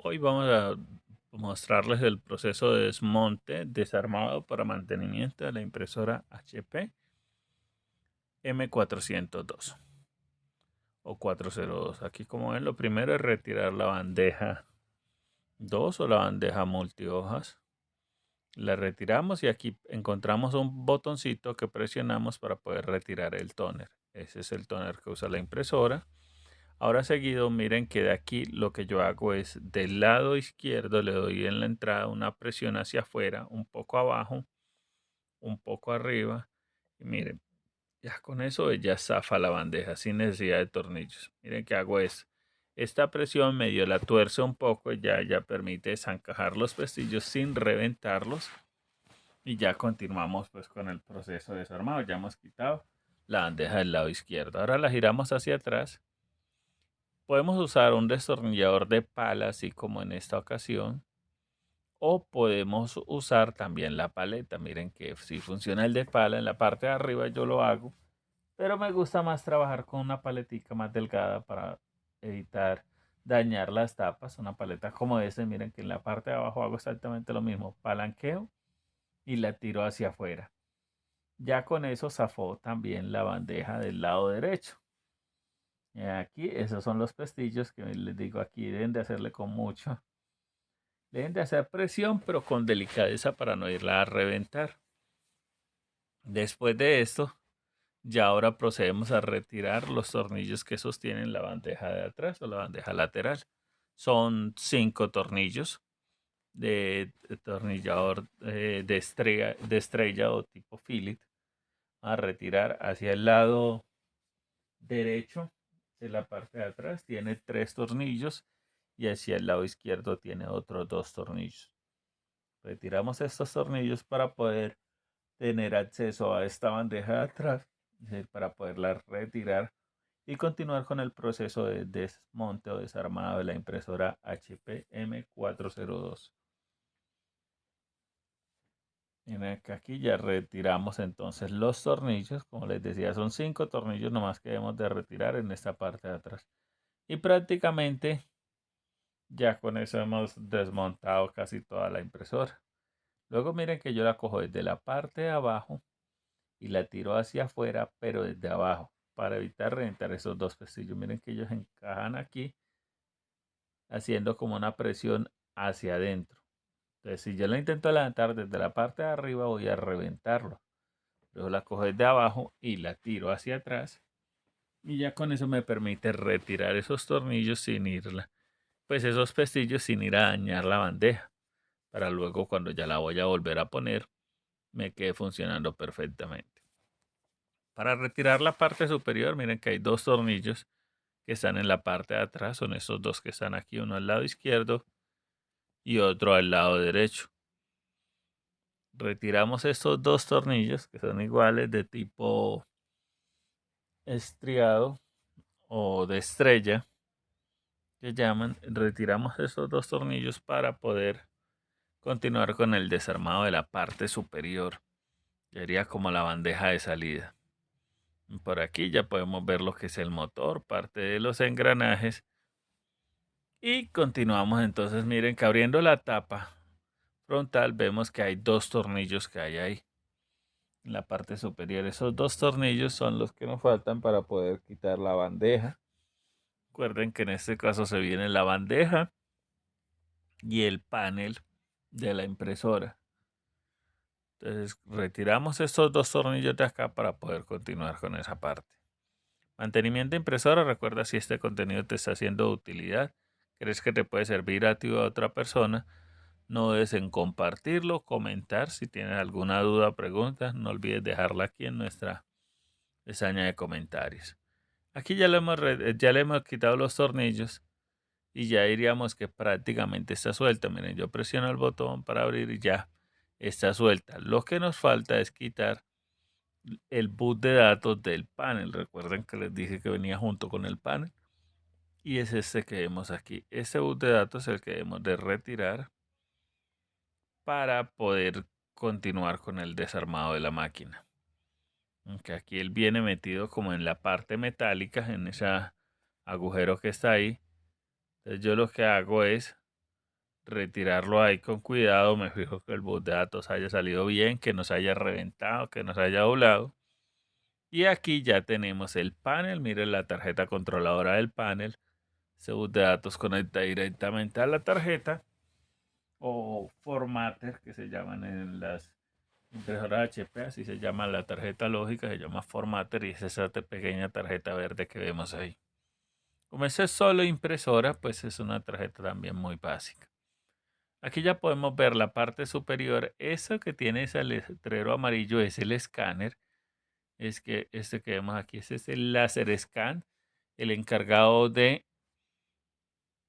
Hoy vamos a mostrarles el proceso de desmonte, desarmado para mantenimiento de la impresora HP M402 o 402. Aquí, como ven, lo primero es retirar la bandeja 2 o la bandeja multihojas. La retiramos y aquí encontramos un botoncito que presionamos para poder retirar el tóner. Ese es el tóner que usa la impresora. Ahora seguido, miren que de aquí lo que yo hago es del lado izquierdo le doy en la entrada una presión hacia afuera, un poco abajo, un poco arriba. Y miren, ya con eso ya zafa la bandeja sin necesidad de tornillos. Miren que hago es esta presión medio la tuerce un poco y ya permite desencajar los pestillos sin reventarlos. Y ya continuamos pues con el proceso de desarmado. Ya hemos quitado la bandeja del lado izquierdo. Ahora la giramos hacia atrás. Podemos usar un destornillador de pala, así como en esta ocasión, o podemos usar también la paleta. Miren que si funciona el de pala, en la parte de arriba yo lo hago, pero me gusta más trabajar con una paletica más delgada para evitar dañar las tapas. Una paleta como esta, miren que en la parte de abajo hago exactamente lo mismo, palanqueo y la tiro hacia afuera. Ya con eso zafó también la bandeja del lado derecho. Aquí, esos son los pestillos que les digo aquí, deben de hacerle con mucho. Deben de hacer presión, pero con delicadeza para no irla a reventar. Después de esto, ya ahora procedemos a retirar los tornillos que sostienen la bandeja de atrás o la bandeja lateral. Son 5 tornillos de tornillador de estrella o tipo fillet. A retirar hacia el lado derecho de la parte de atrás. Tiene 3 tornillos y hacia el lado izquierdo tiene otros 2 tornillos. Retiramos estos tornillos para poder tener acceso a esta bandeja de atrás, es decir, para poderla retirar y continuar con el proceso de desmonte o desarmado de la impresora HP M402. Miren que aquí ya retiramos entonces los tornillos. Como les decía, son 5 tornillos nomás que debemos de retirar en esta parte de atrás. Y prácticamente ya con eso hemos desmontado casi toda la impresora. Luego miren que yo la cojo desde la parte de abajo y la tiro hacia afuera, pero desde abajo, para evitar reventar esos dos pestillos. Miren que ellos encajan aquí, haciendo como una presión hacia adentro. Entonces, si yo la intento levantar desde la parte de arriba, voy a reventarlo. Luego la cojo desde abajo y la tiro hacia atrás. Y ya con eso me permite retirar esos tornillos sin irla, pues esos pestillos sin ir a dañar la bandeja. Para luego cuando ya la voy a volver a poner, me quede funcionando perfectamente. Para retirar la parte superior, miren que hay 2 tornillos que están en la parte de atrás. Son estos 2 que están aquí, uno al lado izquierdo y otro al lado derecho. Retiramos estos 2 tornillos que son iguales, de tipo estriado o de estrella, que llaman. Retiramos estos 2 tornillos para poder continuar con el desarmado de la parte superior. Sería como la bandeja de salida. Por aquí ya podemos ver lo que es el motor, parte de los engranajes. Y continuamos entonces, miren que abriendo la tapa frontal vemos que hay 2 tornillos que hay ahí en la parte superior. Esos 2 tornillos son los que nos faltan para poder quitar la bandeja. Recuerden que en este caso se viene la bandeja y el panel de la impresora. Entonces retiramos estos 2 tornillos de acá para poder continuar con esa parte. Mantenimiento de impresora. Recuerda, si este contenido te está haciendo de utilidad, crees que te puede servir a ti o a otra persona, no dudes en compartirlo, comentar. Si tienes alguna duda o pregunta, no olvides dejarla aquí en nuestra pestaña de comentarios. Aquí ya le hemos quitado los tornillos y ya diríamos que prácticamente está suelta. Miren, yo presiono el botón para abrir y ya está suelta. Lo que nos falta es quitar el boot de datos del panel. Recuerden que les dije que venía junto con el panel. Y es este que vemos aquí. Este boot de datos es el que debemos de retirar para poder continuar con el desarmado de la máquina. Aunque aquí él viene metido como en la parte metálica, en ese agujero que está ahí. Entonces yo lo que hago es retirarlo ahí con cuidado. Me fijo que el bus de datos haya salido bien, que no se haya reventado, que no se haya doblado. Y aquí ya tenemos el panel. Miren la tarjeta controladora del panel. Ese bus de datos conecta directamente a la tarjeta o formatter que se llaman en las impresoras HP, así se llama la tarjeta lógica, se llama formatter y es esa pequeña tarjeta verde que vemos ahí. Como esa es solo impresora, pues es una tarjeta también muy básica. Aquí ya podemos ver la parte superior. Eso que tiene ese letrero amarillo es el escáner. Es que este que vemos aquí, ese es el láser scan, el encargado de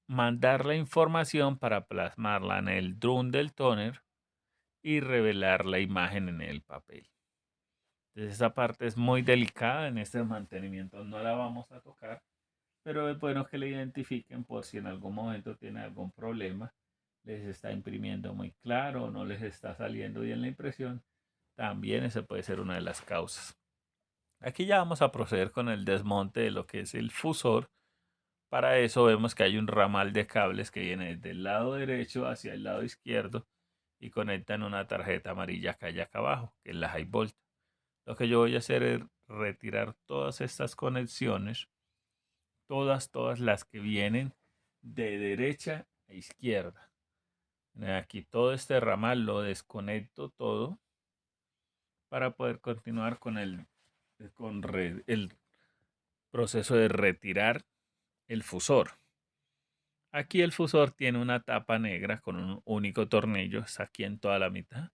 mandar la información para plasmarla en el drum del toner y revelar la imagen en el papel. Entonces esa parte es muy delicada, en este mantenimiento no la vamos a tocar, pero es bueno que la identifiquen por si en algún momento tiene algún problema, les está imprimiendo muy claro o no les está saliendo bien la impresión, también esa puede ser una de las causas. Aquí ya vamos a proceder con el desmonte de lo que es el fusor. Para eso vemos que hay un ramal de cables que viene desde el lado derecho hacia el lado izquierdo y conectan una tarjeta amarilla que hay acá abajo, que es la high volt. Lo que yo voy a hacer es retirar todas estas conexiones, todas las que vienen de derecha a izquierda. Aquí todo este ramal lo desconecto todo para poder continuar con el proceso de retirar el fusor. Aquí el fusor tiene una tapa negra con un único tornillo, es aquí en toda la mitad.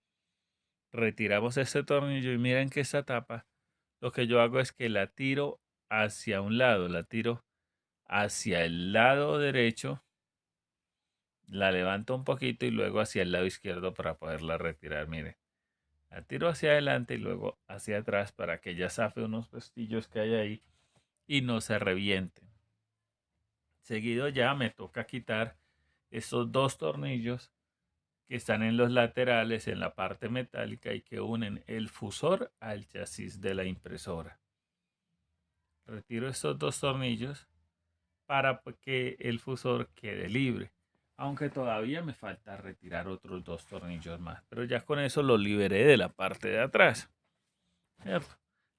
Retiramos este tornillo y miren que esta tapa, lo que yo hago es que la tiro hacia un lado, la tiro hacia el lado derecho, la levanto un poquito y luego hacia el lado izquierdo para poderla retirar. Miren, la tiro hacia adelante y luego hacia atrás para que ya zafe unos pestillos que hay ahí y no se revienten. Seguido ya me toca quitar estos dos tornillos que están en los laterales en la parte metálica y que unen el fusor al chasis de la impresora. Retiro estos dos tornillos para que el fusor quede libre, aunque todavía me falta retirar otros dos tornillos más, pero ya con eso lo liberé de la parte de atrás.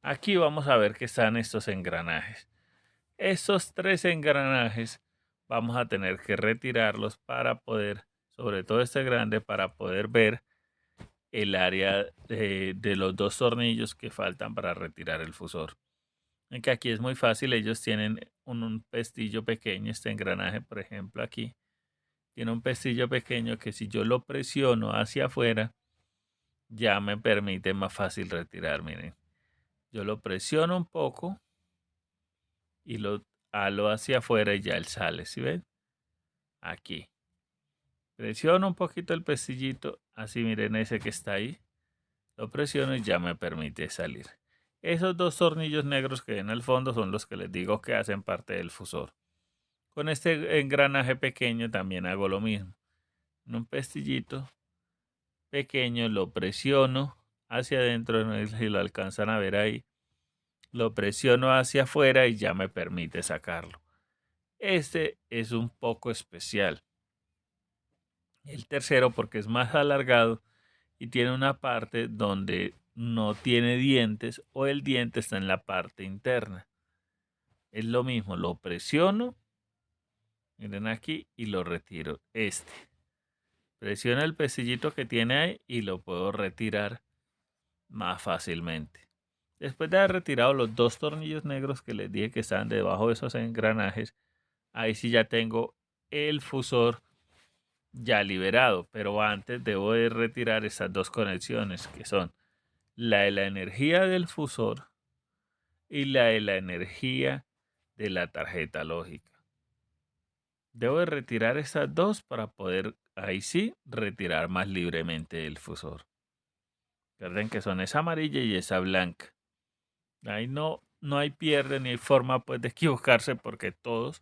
Aquí vamos a ver que están estos engranajes. Estos tres engranajes vamos a tener que retirarlos para poder, sobre todo este grande, para poder ver el área de los dos tornillos que faltan para retirar el fusor. En que aquí es muy fácil, ellos tienen un pestillo pequeño, este engranaje por ejemplo aquí, tiene un pestillo pequeño que si yo lo presiono hacia afuera, ya me permite más fácil retirar, miren. Yo lo presiono un poco y lo halo hacia afuera y ya él sale, ¿sí ven? Aquí. Presiono un poquito el pestillito, así miren ese que está ahí. Lo presiono y ya me permite salir. Esos dos tornillos negros que ven al fondo son los que les digo que hacen parte del fusor. Con este engranaje pequeño también hago lo mismo. En un pestillito pequeño lo presiono hacia adentro, no sé si lo alcanzan a ver ahí. Lo presiono hacia afuera y ya me permite sacarlo. Este es un poco especial. El tercero porque es más alargado y tiene una parte donde no tiene dientes o el diente está en la parte interna. Es lo mismo, lo presiono, miren aquí, y lo retiro. Presiona el pecillito que tiene ahí y lo puedo retirar más fácilmente. Después de haber retirado los dos tornillos negros que les dije que están debajo de esos engranajes, ahí sí ya tengo el fusor ya liberado, pero antes debo de retirar estas dos conexiones que son la de la energía del fusor y la de la energía de la tarjeta lógica. Debo de retirar estas dos para poder, ahí sí, retirar más libremente el fusor. Recuerden que son esa amarilla y esa blanca. Ahí no hay pierde ni hay forma pues de equivocarse porque todas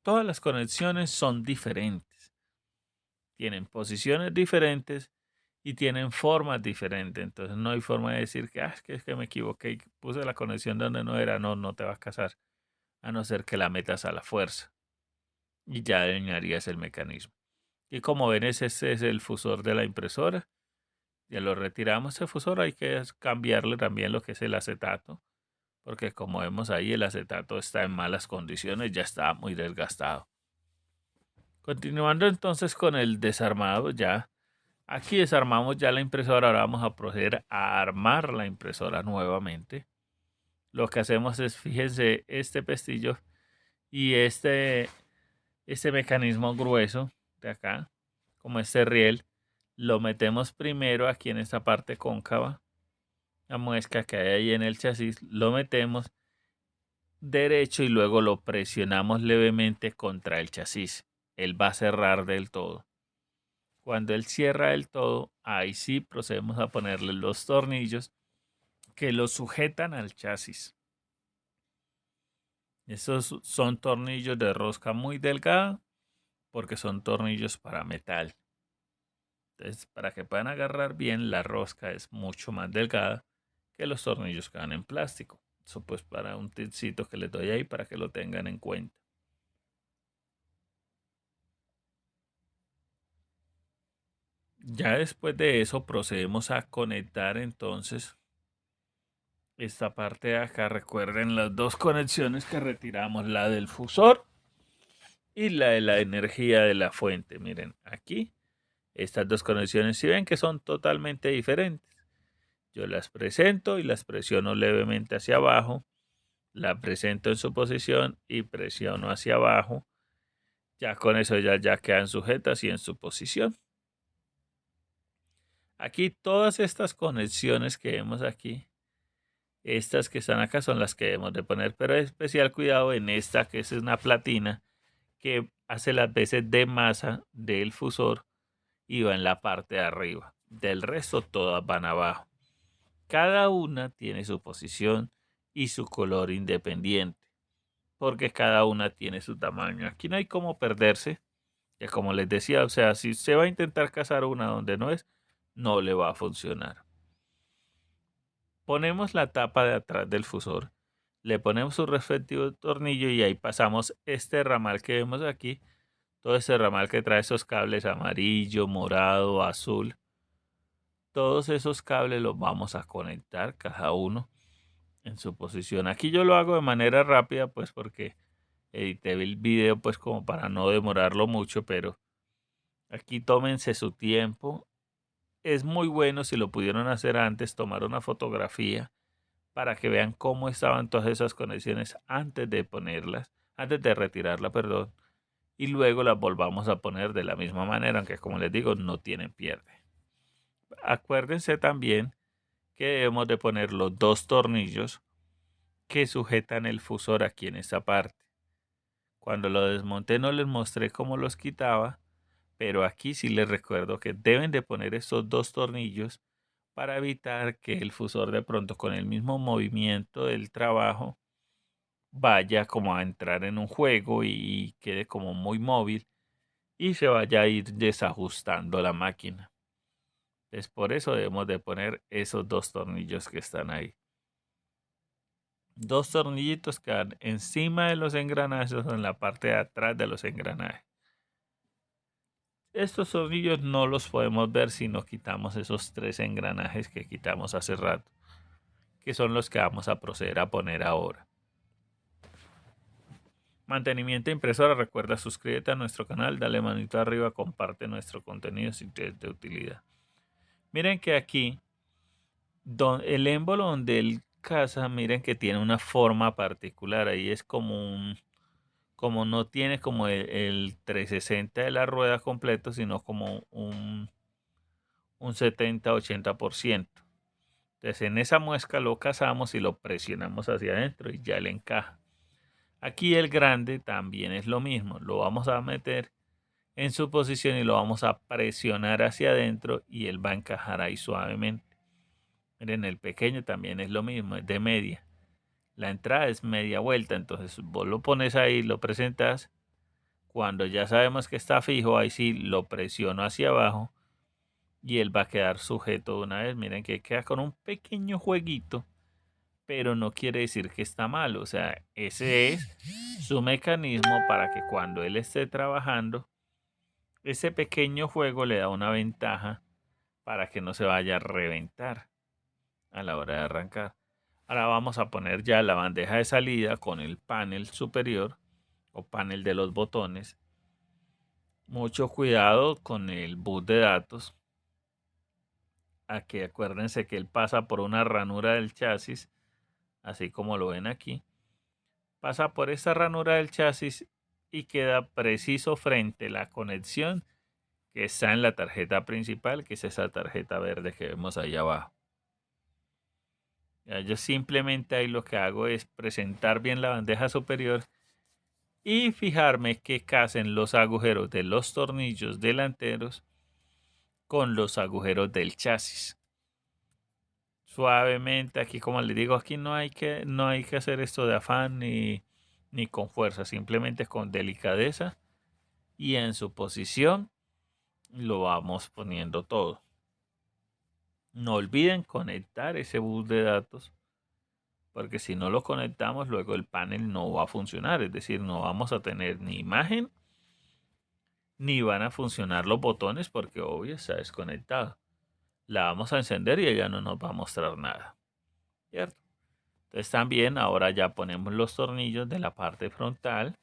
las conexiones son diferentes. Tienen posiciones diferentes y tienen formas diferentes. Entonces no hay forma de decir que, es que me equivoqué y puse la conexión donde no era. No, no te vas a casar. A no ser que la metas a la fuerza. Y ya dañarías el mecanismo. Y como ven, ese es el fusor de la impresora. Ya lo retiramos el fusor, hay que cambiarle también lo que es el acetato, porque como vemos ahí el acetato está en malas condiciones, ya está muy desgastado. Continuando entonces con el desarmado, ya aquí desarmamos ya la impresora, ahora vamos a proceder a armar la impresora nuevamente. Lo que hacemos es, fíjense, este pestillo y este mecanismo grueso de acá, como este riel, lo metemos primero aquí en esta parte cóncava, la muesca que hay ahí en el chasis, lo metemos derecho y luego lo presionamos levemente contra el chasis. Él va a cerrar del todo. Cuando él cierra del todo, ahí sí procedemos a ponerle los tornillos que lo sujetan al chasis. Esos son tornillos de rosca muy delgada porque son tornillos para metal. Entonces, para que puedan agarrar bien, la rosca es mucho más delgada que los tornillos que van en plástico. Eso pues para un tipcito que les doy ahí para que lo tengan en cuenta. Ya después de eso procedemos a conectar entonces esta parte de acá. Recuerden las dos conexiones que retiramos, la del fusor y la de la energía de la fuente. Miren, aquí estas dos conexiones, si ven que son totalmente diferentes. Yo las presento y las presiono levemente hacia abajo. La presento en su posición y presiono hacia abajo. Ya con eso ya quedan sujetas y en su posición. Aquí todas estas conexiones que vemos aquí, estas que están acá son las que debemos de poner, pero especial cuidado en esta que es una platina que hace las veces de masa del fusor y va en la parte de arriba. Del resto todas van abajo. Cada una tiene su posición y su color independiente, porque cada una tiene su tamaño. Aquí no hay cómo perderse, que como les decía, o sea, si se va a intentar cazar una donde no es, no le va a funcionar. Ponemos la tapa de atrás del fusor, le ponemos su respectivo tornillo y ahí pasamos este ramal que vemos aquí, todo ese ramal que trae esos cables amarillo, morado, azul. Todos esos cables los vamos a conectar cada uno en su posición. Aquí yo lo hago de manera rápida, pues porque edité el video, pues como para no demorarlo mucho, pero aquí tómense su tiempo. Es muy bueno si lo pudieron hacer antes, tomar una fotografía para que vean cómo estaban todas esas conexiones antes de ponerlas, antes de retirarla, perdón, y luego las volvamos a poner de la misma manera, aunque como les digo, no tienen pierde. Acuérdense también que debemos de poner los dos tornillos que sujetan el fusor aquí en esta parte. Cuando lo desmonté no les mostré cómo los quitaba, pero aquí sí les recuerdo que deben de poner estos dos tornillos para evitar que el fusor de pronto con el mismo movimiento del trabajo vaya como a entrar en un juego y quede como muy móvil y se vaya a ir desajustando la máquina. Es por eso debemos de poner esos dos tornillos que están ahí. Dos tornillitos que van encima de los engranajes o en la parte de atrás de los engranajes. Estos tornillos no los podemos ver si no quitamos esos tres engranajes que quitamos hace rato, que son los que vamos a proceder a poner ahora. Mantenimiento de impresora, recuerda suscríbete a nuestro canal, dale manito arriba, comparte nuestro contenido si te es de utilidad. Miren que aquí, el émbolo donde él caza, miren que tiene una forma particular, ahí es como no tiene como el 360 de la rueda completo, sino como un 70-80%. Entonces en esa muesca lo cazamos y lo presionamos hacia adentro y ya le encaja. Aquí el grande también es lo mismo, lo vamos a meter en su posición y lo vamos a presionar hacia adentro y él va a encajar ahí suavemente. Miren, el pequeño también es lo mismo, es de media. La entrada es media vuelta, entonces vos lo pones ahí, lo presentas. Cuando ya sabemos que está fijo, ahí sí lo presiono hacia abajo y él va a quedar sujeto de una vez. Miren que queda con un pequeño jueguito, pero no quiere decir que está mal. O sea, ese es su mecanismo para que cuando él esté trabajando, Ese pequeño juego le da una ventaja para que no se vaya a reventar a la hora de arrancar. Ahora vamos a poner ya la bandeja de salida con el panel superior o panel de los botones. Mucho cuidado con el bus de datos. Aquí acuérdense que él pasa por una ranura del chasis, así como lo ven aquí. Pasa por esta ranura del chasis y queda preciso frente a la conexión que está en la tarjeta principal, que es esa tarjeta verde que vemos ahí abajo. Ya, yo simplemente ahí lo que hago es presentar bien la bandeja superior y fijarme que casen los agujeros de los tornillos delanteros con los agujeros del chasis. Suavemente, aquí como les digo, aquí no hay que hacer esto de afán ni con fuerza, simplemente con delicadeza y en su posición lo vamos poniendo todo. No olviden conectar ese bus de datos, porque si no lo conectamos, luego el panel no va a funcionar, es decir, no vamos a tener ni imagen, ni van a funcionar los botones, porque obvio está desconectado. La vamos a encender y ella no nos va a mostrar nada, ¿cierto? Entonces también ahora ya ponemos los tornillos de la parte frontal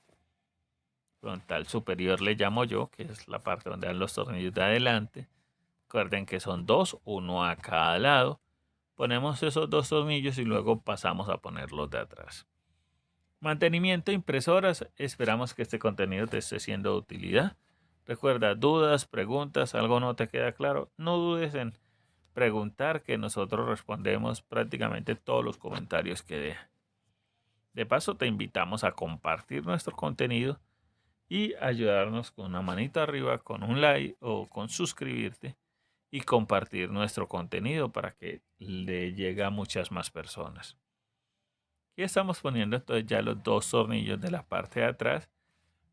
superior le llamo yo, que es la parte donde dan los tornillos de adelante. Recuerden que son dos, uno a cada lado. Ponemos esos dos tornillos y luego pasamos a poner los de atrás. Mantenimiento impresoras. Esperamos que este contenido te esté siendo de utilidad. Recuerda, dudas, preguntas, algo no te queda claro, no dudes en preguntar, que nosotros respondemos prácticamente todos los comentarios que dejan. De paso, te invitamos a compartir nuestro contenido y ayudarnos con una manita arriba, con un like o con suscribirte y compartir nuestro contenido para que le llegue a muchas más personas. Aquí estamos poniendo entonces ya los dos tornillos de la parte de atrás,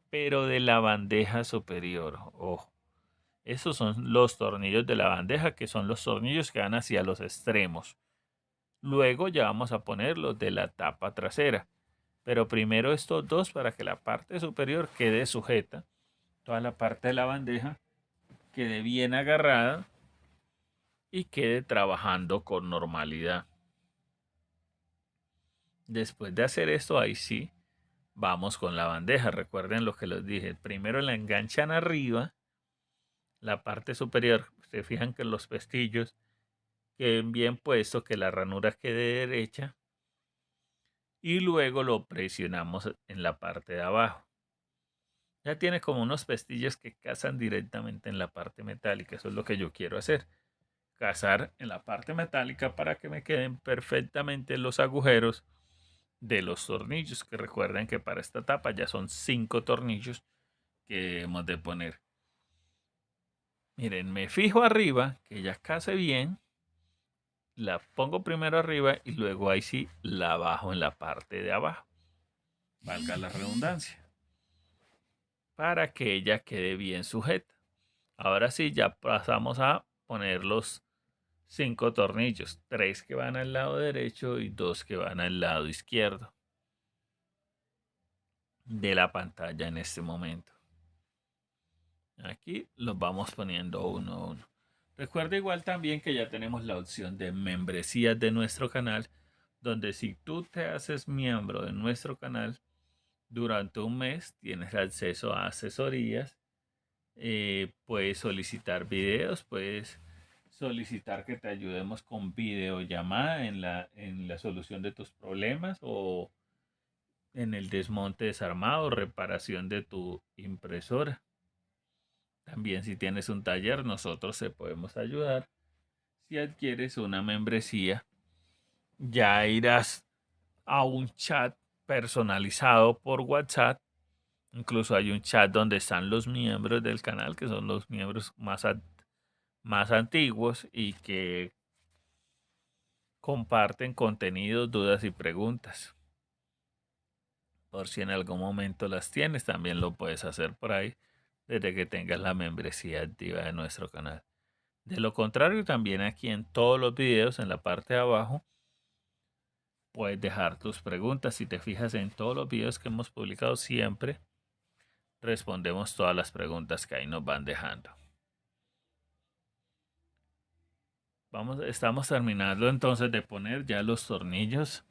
pero de la bandeja superior. Ojo, esos son los tornillos de la bandeja, que son los tornillos que van hacia los extremos. Luego ya vamos a poner los de la tapa trasera, pero primero estos dos para que la parte superior quede sujeta, toda la parte de la bandeja quede bien agarrada y quede trabajando con normalidad. Después de hacer esto, ahí sí, vamos con la bandeja. Recuerden lo que les dije. Primero la enganchan arriba, la parte superior. Se fijan que los pestillos queden bien puestos, que la ranura quede derecha. Y luego lo presionamos en la parte de abajo. Ya tiene como unos pestillos que casan directamente en la parte metálica. Eso es lo que yo quiero hacer. Cazar en la parte metálica para que me queden perfectamente los agujeros de los tornillos, que recuerden que para esta tapa ya son 5 tornillos que hemos de poner. Miren, me fijo arriba, que ya case bien, la pongo primero arriba y luego ahí sí la bajo en la parte de abajo, valga la redundancia, para que ella quede bien sujeta. Ahora sí, ya pasamos a poner los 5 tornillos, 3 que van al lado derecho y 2 que van al lado izquierdo de la pantalla en este momento. Aquí los vamos poniendo uno a uno. Recuerda igual también que ya tenemos la opción de membresías de nuestro canal, donde si tú te haces miembro de nuestro canal durante un mes, tienes acceso a asesorías, puedes solicitar videos, puedes solicitar que te ayudemos con videollamada en la solución de tus problemas o en el desmonte, desarmado, reparación de tu impresora. También si tienes un taller, nosotros te podemos ayudar. Si adquieres una membresía, ya irás a un chat personalizado por WhatsApp. Incluso hay un chat donde están los miembros del canal, que son los miembros más antiguos y que comparten contenidos, dudas y preguntas. Por si en algún momento las tienes, también lo puedes hacer por ahí desde que tengas la membresía activa de nuestro canal. De lo contrario, también aquí en todos los videos, en la parte de abajo, puedes dejar tus preguntas. Si te fijas en todos los videos que hemos publicado siempre, respondemos todas las preguntas que ahí nos van dejando. Estamos terminando entonces de poner ya los tornillos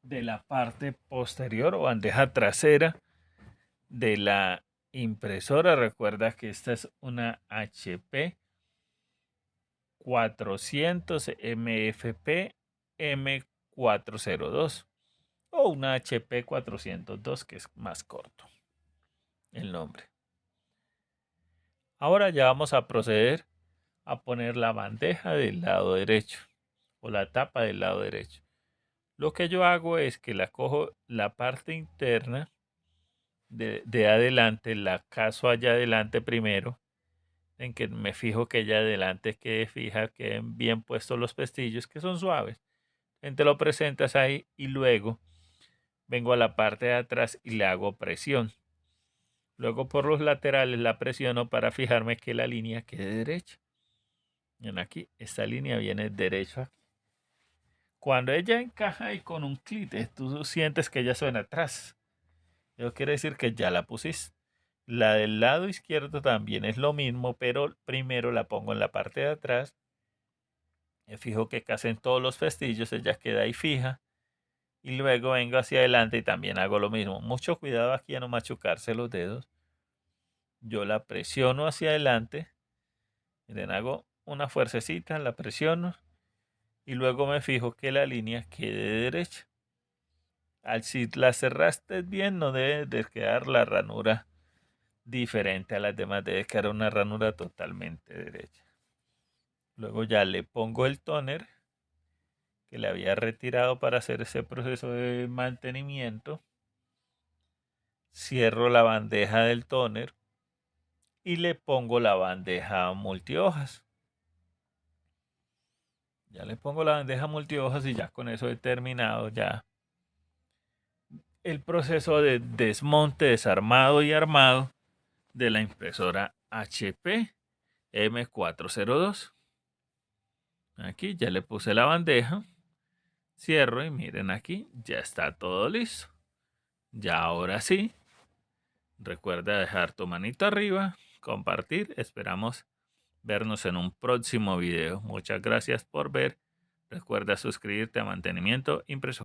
de la parte posterior o bandeja trasera de la impresora. Recuerda que esta es una HP 400 MFP M402 o una HP 402, que es más corto el nombre. Ahora ya vamos a proceder a poner la bandeja del lado derecho o la tapa del lado derecho. Lo que yo hago es que la cojo la parte interna de adelante, la caso allá adelante primero, en que me fijo que allá adelante quede fija, queden bien puestos los pestillos, que son suaves. Te lo presentas ahí y luego vengo a la parte de atrás y le hago presión. Luego por los laterales la presiono para fijarme que la línea quede derecha. Ven aquí, esta línea viene derecha aquí. Cuando ella encaja ahí con un clic, tú sientes que ella suena atrás. Eso quiere decir que ya la pusiste. La del lado izquierdo también es lo mismo, pero primero la pongo en la parte de atrás. Me fijo que casen todos los festillos, ella queda ahí fija. Y luego vengo hacia adelante y también hago lo mismo. Mucho cuidado aquí a no machucarse los dedos. Yo la presiono hacia adelante. Miren, hago una fuercecita, la presiono. Y luego me fijo que la línea quede derecha. Si la cerraste bien, no debe de quedar la ranura diferente a las demás, debe quedar una ranura totalmente derecha. Luego ya le pongo el tóner que le había retirado para hacer ese proceso de mantenimiento. Cierro la bandeja del tóner y le pongo la bandeja multihojas. Ya le pongo la bandeja multihojas y ya con eso he terminado ya el proceso de desmonte, desarmado y armado de la impresora HP M402. Aquí ya le puse la bandeja, cierro y miren aquí, ya está todo listo. Ya ahora sí, recuerda dejar tu manito arriba, compartir, esperamos vernos en un próximo video. Muchas gracias por ver. Recuerda suscribirte a Mantenimiento Impresora.